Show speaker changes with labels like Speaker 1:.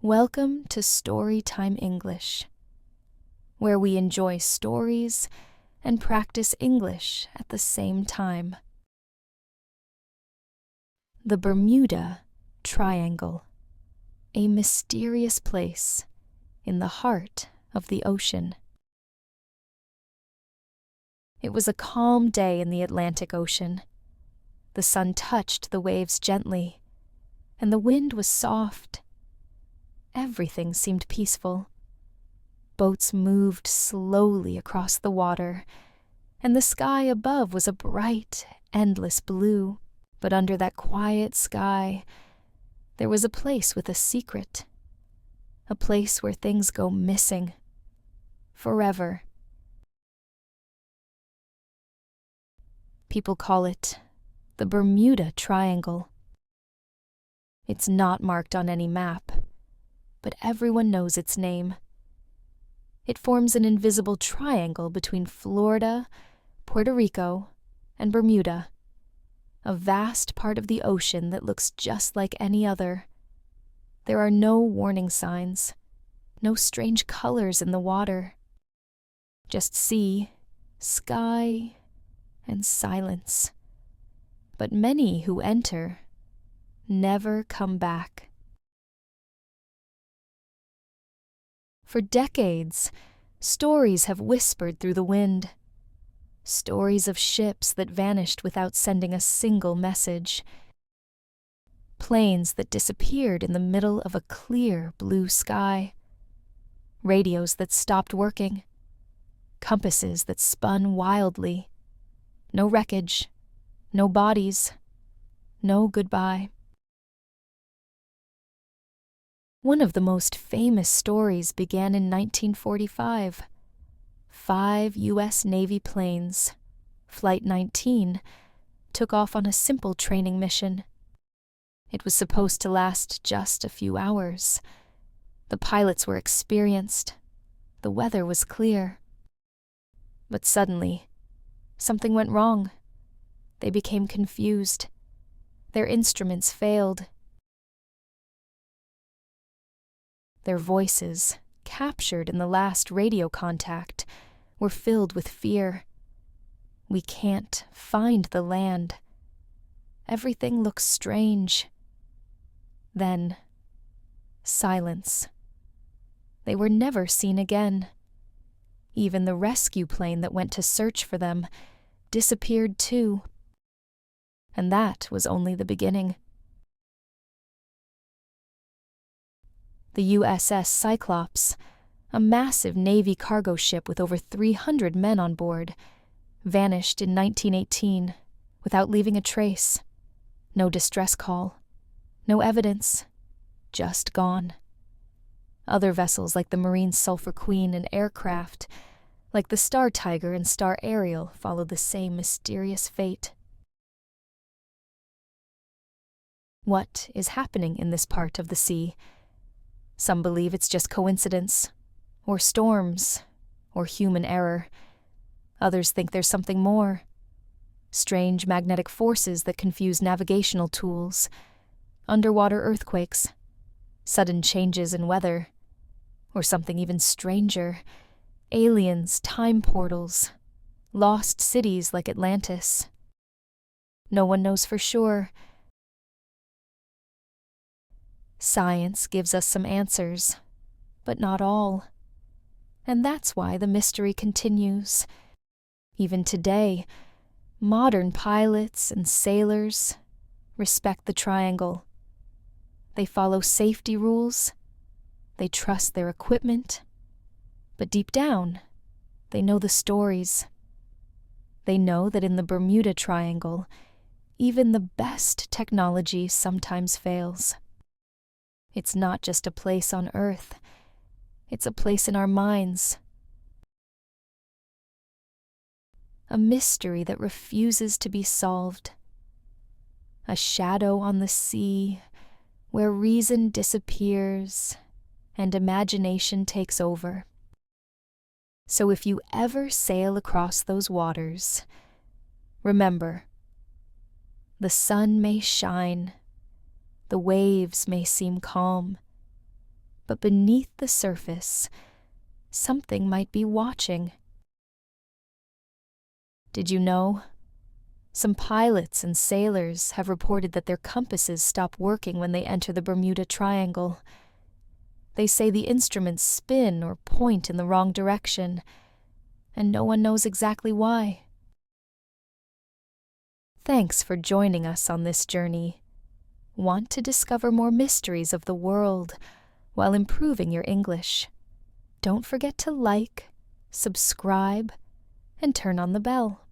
Speaker 1: Welcome to Storytime English, where we enjoy stories and practice English at the same time. The Bermuda Triangle, a mysterious place in the heart of the ocean. It was a calm day in the Atlantic Ocean. The sun touched the waves gently, and the wind was soft. Everything seemed peaceful. Boats moved slowly across the water, and the sky above was a bright, endless blue. But under that quiet sky, there was a place with a secret, a place where things go missing, forever. People call it the Bermuda Triangle. It's not marked on any map, but everyone knows its name. It forms an invisible triangle between Florida, Puerto Rico, and Bermuda, a vast part of the ocean that looks just like any other. There are no warning signs, no strange colors in the water, just sea, sky, and silence. But many who enter never come back. For decades, stories have whispered through the wind. Stories of ships that vanished without sending a single message. Planes that disappeared in the middle of a clear blue sky. Radios that stopped working. Compasses that spun wildly. No wreckage. No bodies. No goodbye. One of the most famous stories began in 1945. 5 U.S. Navy planes, Flight 19, took off on a simple training mission. It was supposed to last just a few hours. The pilots were experienced. The weather was clear. But suddenly, something went wrong. They became confused. Their instruments failed. Their voices, captured in the last radio contact, were filled with fear. We can't find the land. Everything looks strange. Then, silence. They were never seen again. Even the rescue plane that went to search for them disappeared too. And that was only the beginning. The USS Cyclops, a massive Navy cargo ship with over 300 men on board, vanished in 1918 without leaving a trace. No distress call, no evidence, just gone. Other vessels like the Marine Sulphur Queen and aircraft, like the Star Tiger and Star Ariel, followed the same mysterious fate. What is happening in this part of the sea? Some believe it's just coincidence, or storms, or human error. Others think there's something more. Strange magnetic forces that confuse navigational tools, underwater earthquakes, sudden changes in weather, or something even stranger, aliens, time portals, lost cities like Atlantis. No one knows for sure. Science gives us some answers, but not all. And that's why the mystery continues. Even today, modern pilots and sailors respect the triangle. They follow safety rules. They trust their equipment. But deep down, they know the stories. They know that in the Bermuda Triangle, even the best technology sometimes fails. It's not just a place on Earth. It's a place in our minds. A mystery that refuses to be solved. A shadow on the sea where reason disappears and imagination takes over. So if you ever sail across those waters, remember, the sun may shine, the waves may seem calm, But beneath the surface, something might be watching. Did you know? Some pilots and sailors have reported that their compasses stop working when they enter the Bermuda Triangle. They say the instruments spin or point in the wrong direction, and no one knows exactly why. Thanks for joining us on this journey. Want to discover more mysteries of the world while improving your English? Don't forget to like, subscribe, and turn on the bell.